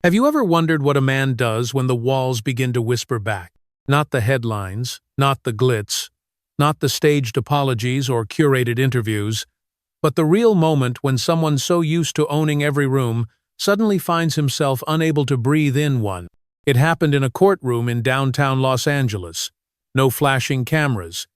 Have you ever wondered what a man does when the walls begin to whisper back? Not the headlines, not the glitz, not the staged apologies or curated interviews, but the real moment when someone so used to owning every room suddenly finds himself unable to breathe in one. It happened in a courtroom in downtown Los Angeles. No flashing cameras,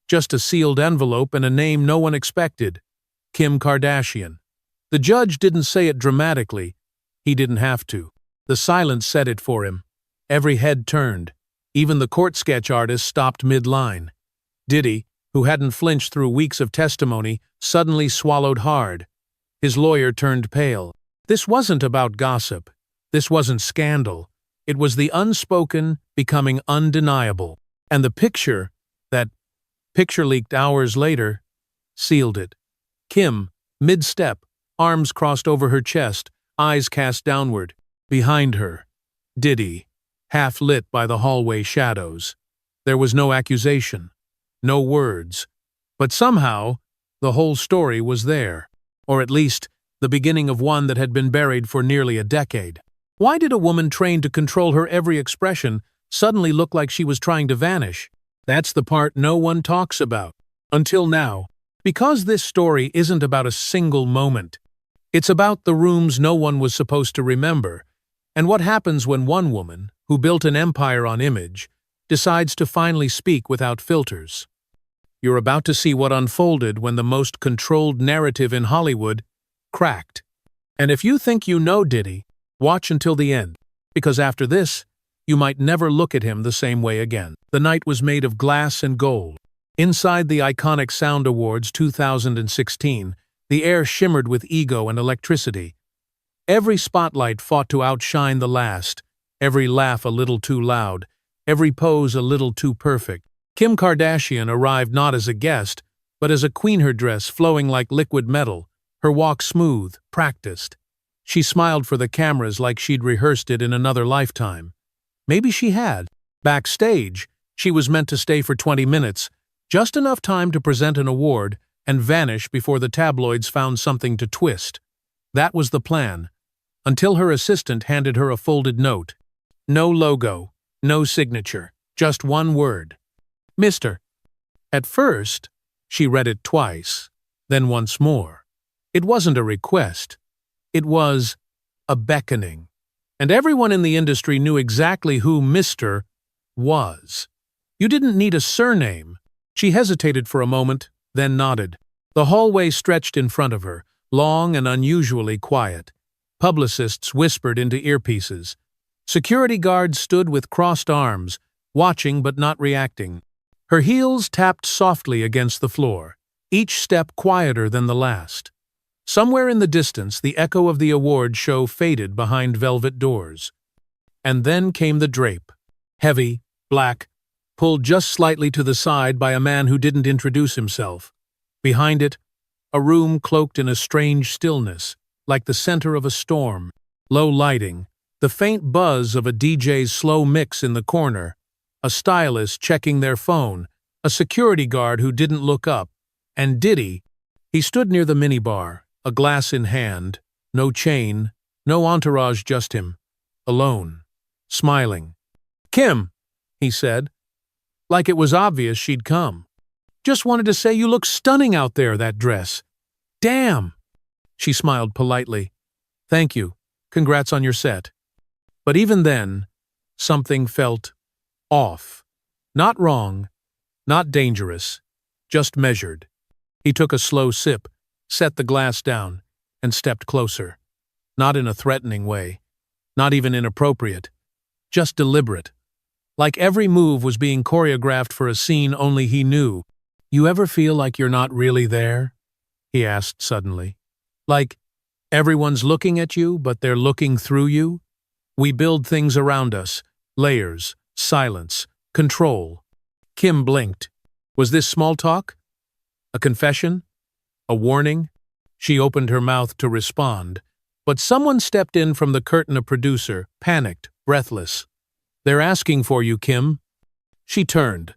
just a sealed envelope and a name no one expected: Kim Kardashian. The judge didn't say it dramatically. He didn't have to. The silence said it for him. Every head turned. Even the court sketch artist stopped mid-line. Diddy, who hadn't flinched through weeks of testimony, suddenly swallowed hard. His lawyer turned pale. This wasn't about gossip. This wasn't scandal. It was the unspoken becoming undeniable. And the picture, that picture leaked hours later, sealed it. Kim, mid-step, arms crossed over her chest, eyes cast downward. Behind her, Diddy, half lit by the hallway shadows. There was no accusation, no words, but somehow the whole story was there, or at least the beginning of one that had been buried for nearly a decade. Why did a woman trained to control her every expression suddenly look like she was trying to vanish? That's the part no one talks about. Until now. Because this story isn't about a single moment. It's about the rooms no one was supposed to remember, and what happens when one woman, who built an empire on image, decides to finally speak without filters. You're about to see what unfolded when the most controlled narrative in Hollywood cracked. And if you think you know Diddy, watch until the end, because after this, you might never look at him the same way again. The night was made of glass and gold. Inside the iconic Sound Awards 2016, the air shimmered with ego and electricity. Every spotlight fought to outshine the last, every laugh a little too loud, every pose a little too perfect. Kim Kardashian arrived not as a guest, but as a queen, her dress flowing like liquid metal, her walk smooth, practiced. She smiled for the cameras like she'd rehearsed it in another lifetime. Maybe she had. Backstage, she was meant to stay for 20 minutes, just enough time to present an award and vanish before the tabloids found something to twist. That was the plan, until her assistant handed her a folded note. No logo, no signature, just one word. Mr. At first, she read it twice, then once more. It wasn't a request. It was a beckoning. And everyone in the industry knew exactly who Mr. was. You didn't need a surname. She hesitated for a moment, then nodded. The hallway stretched in front of her, long and unusually quiet. Publicists whispered into earpieces. Security guards stood with crossed arms, watching but not reacting. Her heels tapped softly against the floor, each step quieter than the last. Somewhere in the distance, the echo of the award show faded behind velvet doors. And then came the drape. Heavy, black, pulled just slightly to the side by a man who didn't introduce himself. Behind it, a room cloaked in a strange stillness, like the center of a storm. Low lighting, the faint buzz of a DJ's slow mix in the corner, a stylist checking their phone, a security guard who didn't look up, and Diddy. He stood near the minibar, a glass in hand, no chain, no entourage, just him, alone, smiling. "Kim," he said, like it was obvious she'd come. "Just wanted to say you look stunning out there, that dress. Damn!" She smiled politely. "Thank you. Congrats on your set." But even then, something felt off. Not wrong, not dangerous, just measured. He took a slow sip, set the glass down, and stepped closer. Not in a threatening way, not even inappropriate, just deliberate. Like every move was being choreographed for a scene only he knew. "You ever feel like you're not really there?" he asked suddenly. "Like everyone's looking at you, but they're looking through you? We build things around us, layers, silence, control." Kim blinked. Was this small talk? A confession? A warning? She opened her mouth to respond, but someone stepped in from the curtain, a producer, panicked, breathless. "They're asking for you, Kim." She turned.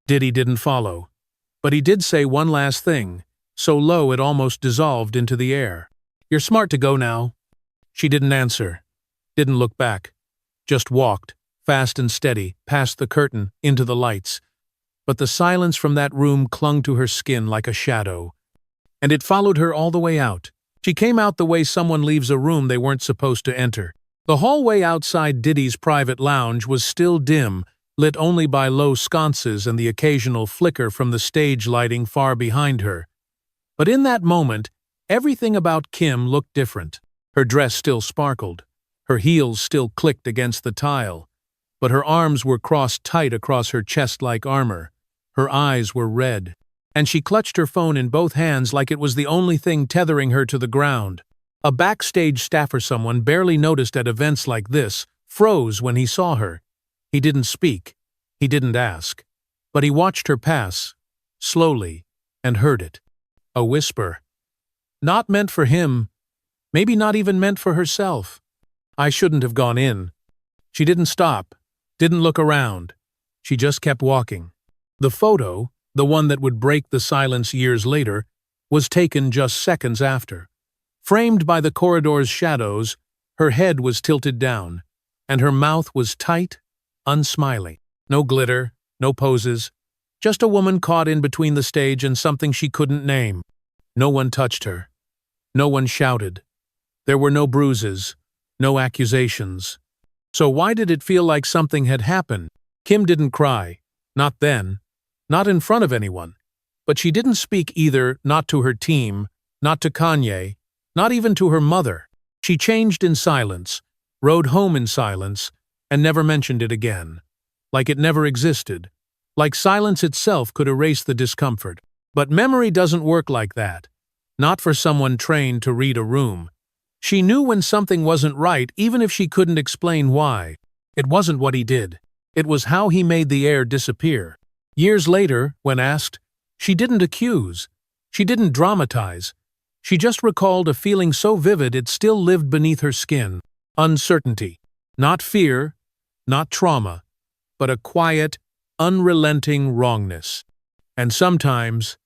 Diddy didn't follow, but he did say one last thing, so low it almost dissolved into the air. "You're smart to go now." She didn't answer. didn't look back, just walked, fast and steady, past the curtain, into the lights. But the silence from that room clung to her skin like a shadow. And it followed her all the way out. She came out the way someone leaves a room they weren't supposed to enter. The hallway outside Diddy's private lounge was still dim, lit only by low sconces and the occasional flicker from the stage lighting far behind her. But in that moment, everything about Kim looked different. Her dress still sparkled. Her heels still clicked against the tile. But her arms were crossed tight across her chest like armor. Her eyes were red. And she clutched her phone in both hands like it was the only thing tethering her to the ground. A backstage staff or someone barely noticed at events like this froze when he saw her. He didn't speak. He didn't ask. But he watched her pass, slowly, and heard it. A whisper. Not meant for him. Maybe not even meant for herself. I shouldn't have gone in. She didn't stop, didn't look around. She just kept walking. The photo, the one that would break the silence years later, was taken just seconds after. Framed by the corridor's shadows, her head was tilted down, and her mouth was tight, unsmiling. No glitter, no poses, just a woman caught in between the stage and something she couldn't name. No one touched her. No one shouted. There were no bruises, no accusations. So why did it feel like something had happened? Kim didn't cry. Not then. Not in front of anyone. But she didn't speak either, not to her team, not to Kanye, not even to her mother. She changed in silence, rode home in silence, and never mentioned it again. Like it never existed. Like silence itself could erase the discomfort. But memory doesn't work like that. Not for someone trained to read a room. She knew when something wasn't right, even if she couldn't explain why. It wasn't what he did. It was how he made the air disappear. Years later, when asked, she didn't accuse. She didn't dramatize. She just recalled a feeling so vivid it still lived beneath her skin. Uncertainty. Not fear, not trauma, but a quiet, unrelenting wrongness. And sometimes,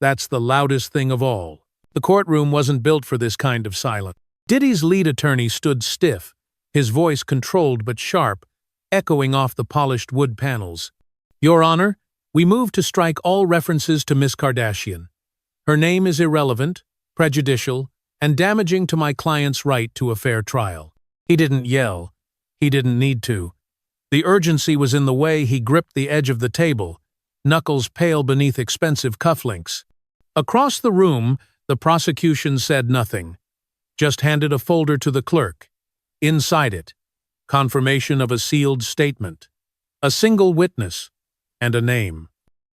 that's the loudest thing of all. The courtroom wasn't built for this kind of silence. Diddy's lead attorney stood stiff, his voice controlled but sharp, echoing off the polished wood panels. Your Honor, we move to strike all references to Miss Kardashian. Her name is irrelevant, prejudicial, and damaging to my client's right to a fair trial. He didn't yell. He didn't need to. The urgency was in the way he gripped the edge of the table, knuckles pale beneath expensive cufflinks. Across the room, the prosecution said nothing, just handed a folder to the clerk. Inside it, confirmation of a sealed statement, a single witness, and a name.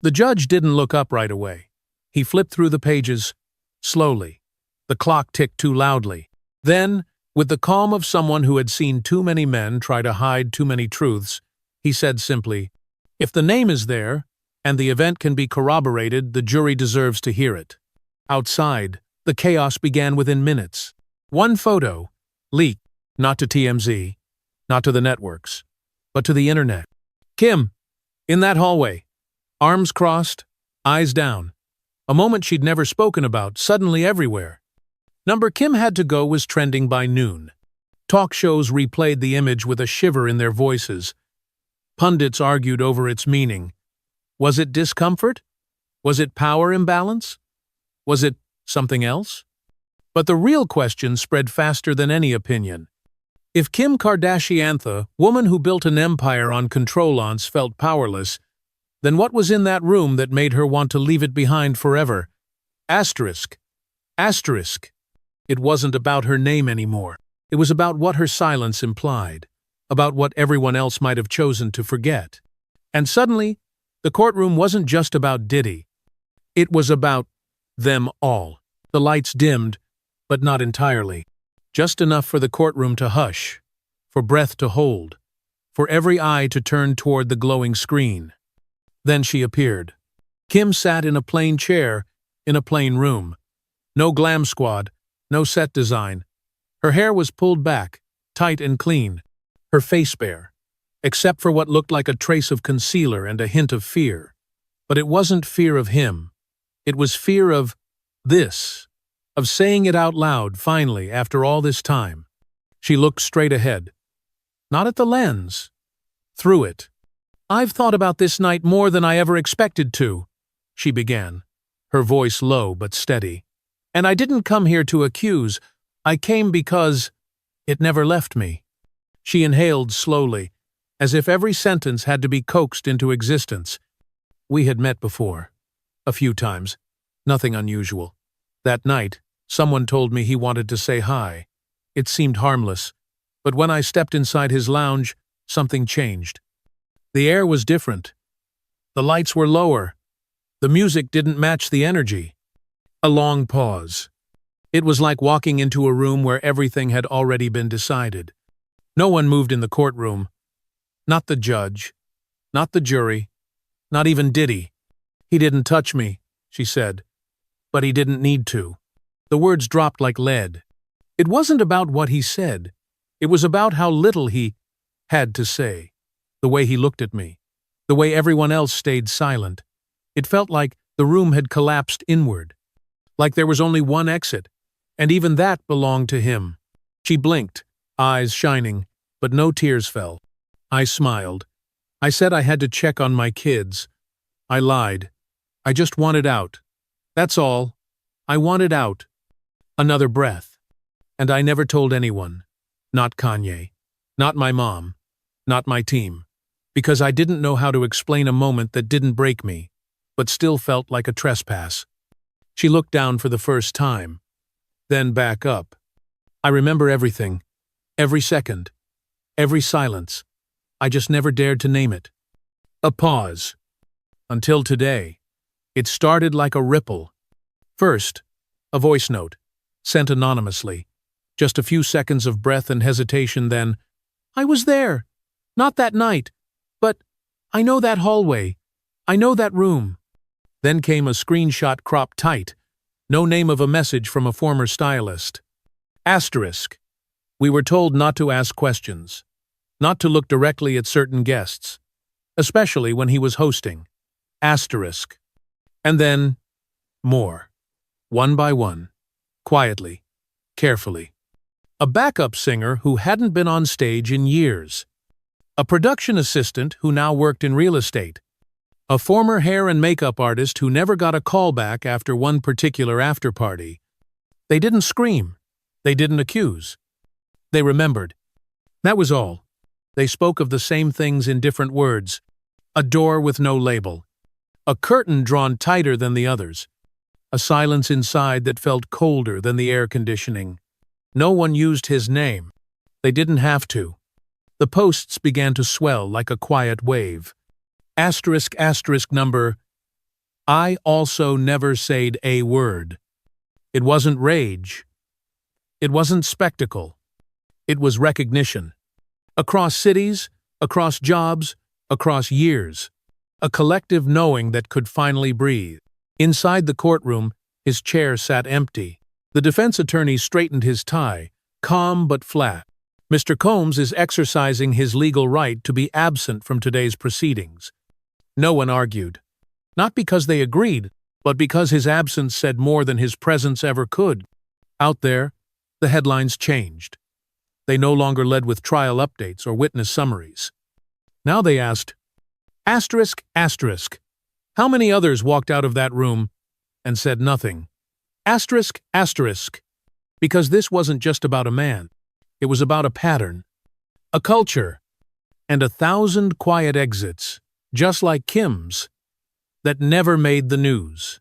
The judge didn't look up right away. He flipped through the pages, slowly. The clock ticked too loudly. Then, with the calm of someone who had seen too many men try to hide too many truths, he said simply, "If the name is there, and the event can be corroborated, the jury deserves to hear it." Outside, the chaos began within minutes. One photo, leaked, not to TMZ, not to the networks, but to the internet. Kim, in that hallway, arms crossed, eyes down. A moment she'd never spoken about, suddenly everywhere. Number Kim had to go was trending by noon. Talk shows replayed the image with a shiver in their voices. Pundits argued over its meaning. Was it discomfort? Was it power imbalance? Was it something else? But the real question spread faster than any opinion. If Kim Kardashian, the woman who built an empire on control-ants, felt powerless, then what was in that room that made her want to leave it behind forever? Asterisk. Asterisk. It wasn't about her name anymore. It was about what her silence implied, about what everyone else might have chosen to forget. And suddenly, the courtroom wasn't just about Diddy. It was about them all. The lights dimmed, but not entirely. Just enough for the courtroom to hush, for breath to hold, for every eye to turn toward the glowing screen. Then she appeared. Kim sat in a plain chair, in a plain room. No glam squad, no set design. Her hair was pulled back, tight and clean. Her face bare, except for what looked like a trace of concealer and a hint of fear. But it wasn't fear of him. It was fear of this, of saying it out loud, finally, after all this time. She looked straight ahead. Not at the lens. Through it. "I've thought about this night more than I ever expected to," she began, her voice low but steady. "And I didn't come here to accuse. I came because it never left me." She inhaled slowly, as if every sentence had to be coaxed into existence. "We had met before. A few times. Nothing unusual. That night, someone told me he wanted to say hi. It seemed harmless, but when I stepped inside his lounge, something changed. The air was different. The lights were lower. The music didn't match the energy." A long pause. It was like walking into a room where everything had already been decided. No one moved in the courtroom. Not the judge. Not the jury. Not even Diddy. "He didn't touch me," she said. "But he didn't need to." The words dropped like lead. It wasn't about what he said. It was about how little he had to say. The way he looked at me. The way everyone else stayed silent. It felt like the room had collapsed inward. Like there was only one exit, and even that belonged to him. She blinked, eyes shining, but no tears fell. I smiled. I said I had to check on my kids. I lied. I just wanted out. That's all. I wanted out. Another breath. And I never told anyone. Not Kanye. Not my mom. Not my team. Because I didn't know how to explain a moment that didn't break me, but still felt like a trespass. She looked down for the first time. Then back up. I remember everything. Every second. Every silence. I just never dared to name it. A pause. Until today. It started like a ripple. First, a voice note, sent anonymously. Just a few seconds of breath and hesitation, then, "I was there. Not that night. But I know that hallway. I know that room." Then came a screenshot cropped tight. No name of a message from a former stylist. Asterisk. "We were told not to ask questions. Not to look directly at certain guests. Especially when he was hosting." Asterisk. And then, more. One by one. Quietly. Carefully. A backup singer who hadn't been on stage in years. A production assistant who now worked in real estate. A former hair and makeup artist who never got a call back after one particular after-party. They didn't scream. They didn't accuse. They remembered. That was all. They spoke of the same things in different words. A door with no label. A curtain drawn tighter than the others. A silence inside that felt colder than the air conditioning. No one used his name. They didn't have to. The posts began to swell like a quiet wave. Asterisk asterisk number. I also never said a word. It wasn't rage. It wasn't spectacle. It was recognition. Across cities, across jobs, across years. A collective knowing that could finally breathe. Inside the courtroom, his chair sat empty. The defense attorney straightened his tie, calm but flat. Mr. Combs is exercising his legal right to be absent from today's proceedings. No one argued. Not because they agreed, but because his absence said more than his presence ever could. Out there, the headlines changed. They no longer led with trial updates or witness summaries. Now they asked, asterisk, asterisk, how many others walked out of that room and said nothing? Asterisk, asterisk, because this wasn't just about a man. It was about a pattern, a culture, and 1,000 quiet exits, just like Kim's, that never made the news.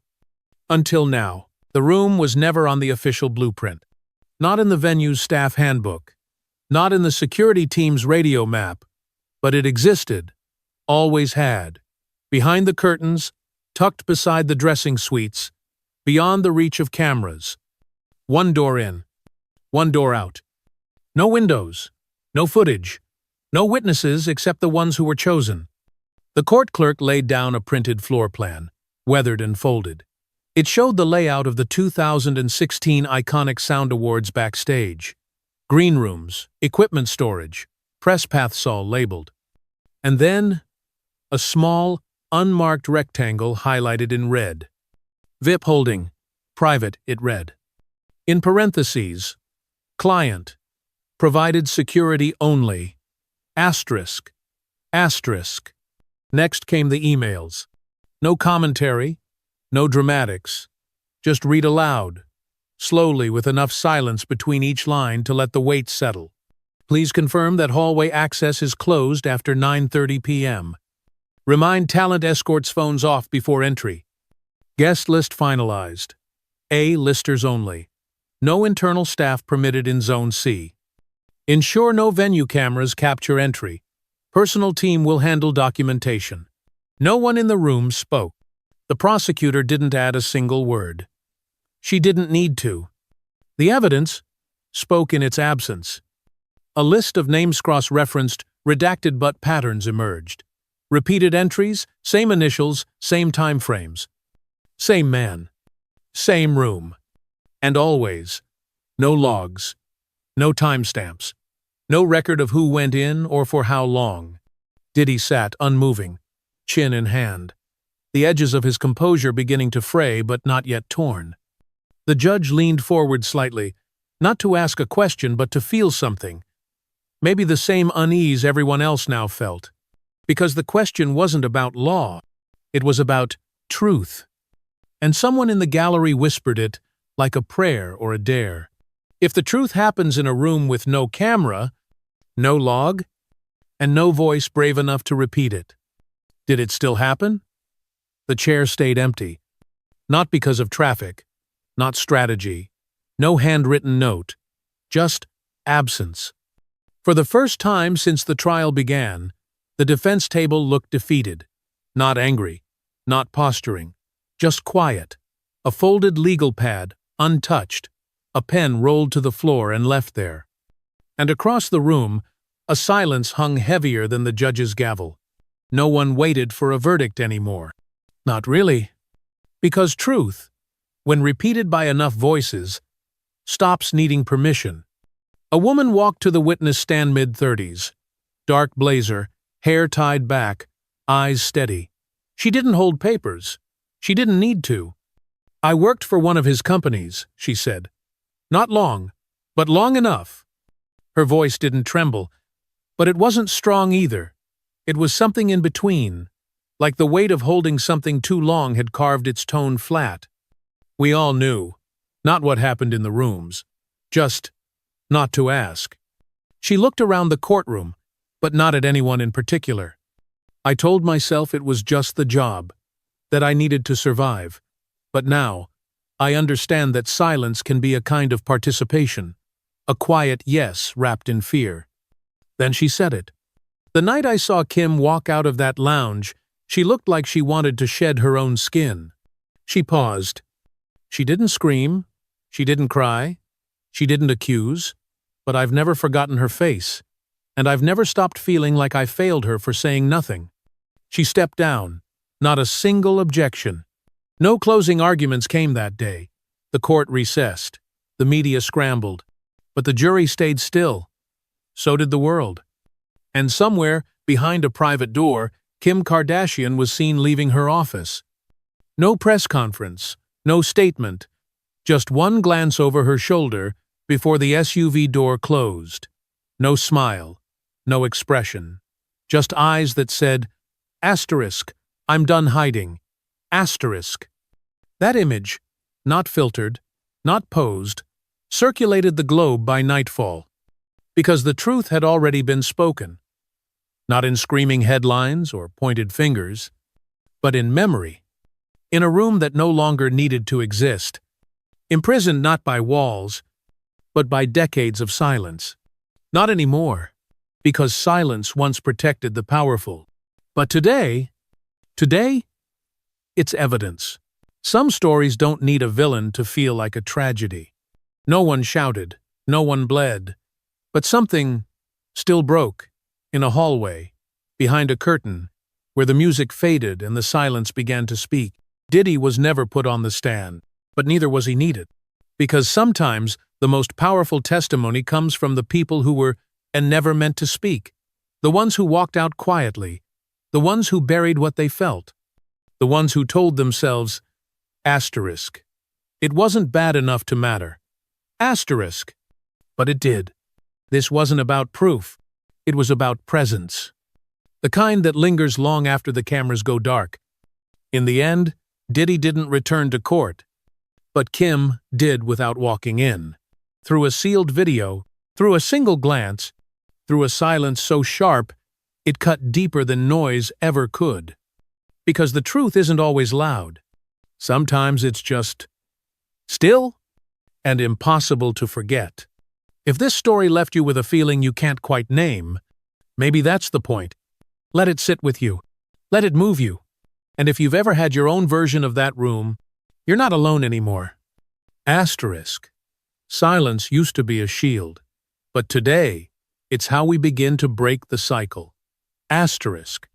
Until now, the room was never on the official blueprint. Not in the venue's staff handbook. Not in the security team's radio map. But it existed. Always had. Behind the curtains, tucked beside the dressing suites, beyond the reach of cameras. One door in. One door out. No windows. No footage. No witnesses except the ones who were chosen. The court clerk laid down a printed floor plan, weathered and folded. It showed the layout of the 2016 Iconic Sound Awards backstage. Green rooms, equipment storage, press paths all labeled. And then, a small, unmarked rectangle highlighted in red. VIP holding. Private, it read. In parentheses, client. Provided security only. Asterisk. Asterisk. Next came the emails. No commentary, no dramatics. Just read aloud, slowly with enough silence between each line to let the weight settle. Please confirm that hallway access is closed after 9:30 p.m. Remind talent escorts phones off before entry. Guest list finalized. A. Listers only. No internal staff permitted in Zone C. Ensure no venue cameras capture entry. Personal team will handle documentation. No one in the room spoke. The prosecutor didn't add a single word. She didn't need to. The evidence spoke in its absence. A list of names cross-referenced, redacted but patterns emerged. Repeated entries, same initials, same time frames. Same man. Same room. And always, no logs, no timestamps, no record of who went in or for how long. Diddy sat unmoving, chin in hand, the edges of his composure beginning to fray but not yet torn. The judge leaned forward slightly, not to ask a question but to feel something. Maybe the same unease everyone else now felt. Because the question wasn't about law, it was about truth. And someone in the gallery whispered it, like a prayer or a dare. If the truth happens in a room with no camera, no log, and no voice brave enough to repeat it, did it still happen? The chair stayed empty. Not because of traffic, not strategy, no handwritten note, just absence. For the first time since the trial began, the defense table looked defeated, not angry, not posturing, just quiet. A folded legal pad, untouched, a pen rolled to the floor and left there. And across the room, a silence hung heavier than the judge's gavel. No one waited for a verdict anymore. Not really. Because truth, when repeated by enough voices, stops needing permission. A woman walked to the witness stand mid-30s. Dark blazer, hair tied back, eyes steady. She didn't hold papers. She didn't need to. I worked for one of his companies, she said. Not long, but long enough. Her voice didn't tremble, but it wasn't strong either. It was something in between, like the weight of holding something too long had carved its tone flat. We all knew, not what happened in the rooms, just not to ask. She looked around the courtroom, but not at anyone in particular. I told myself it was just the job, that I needed to survive. But now, I understand that silence can be a kind of participation, a quiet yes wrapped in fear. Then she said it. The night I saw Kim walk out of that lounge, she looked like she wanted to shed her own skin. She paused. She didn't scream. She didn't cry. She didn't accuse. But I've never forgotten her face. And I've never stopped feeling like I failed her for saying nothing. She stepped down. Not a single objection. No closing arguments came that day. The court recessed. The media scrambled. But the jury stayed still. So did the world. And somewhere, behind a private door, Kim Kardashian was seen leaving her office. No press conference, no statement, just one glance over her shoulder before the SUV door closed. No smile, no expression, just eyes that said, asterisk, I'm done hiding, asterisk. That image, not filtered, not posed, circulated the globe by nightfall, because the truth had already been spoken. Not in screaming headlines or pointed fingers, but in memory, in a room that no longer needed to exist, imprisoned not by walls, but by decades of silence. Not anymore, because silence once protected the powerful. But today, it's evidence. Some stories don't need a villain to feel like a tragedy. No one shouted, no one bled, but something still broke. In a hallway, behind a curtain, where the music faded and the silence began to speak. Diddy was never put on the stand, but neither was he needed. Because sometimes the most powerful testimony comes from the people who were and never meant to speak. The ones who walked out quietly. The ones who buried what they felt. The ones who told themselves, asterisk, it wasn't bad enough to matter. Asterisk. But it did. This wasn't about proof. It was about presence. The kind that lingers long after the cameras go dark. In the end, Diddy didn't return to court. But Kim did without walking in. Through a sealed video, through a single glance, through a silence so sharp, it cut deeper than noise ever could. Because the truth isn't always loud. Sometimes it's just still and impossible to forget. If this story left you with a feeling you can't quite name, maybe that's the point. Let it sit with you. Let it move you. And if you've ever had your own version of that room, you're not alone anymore. Asterisk. Silence used to be a shield, but today, it's how we begin to break the cycle. Asterisk.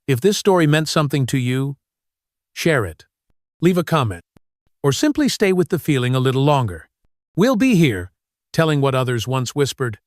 If this story meant something to you, share it. Leave a comment. Or simply stay with the feeling a little longer. We'll be here, telling what others once whispered.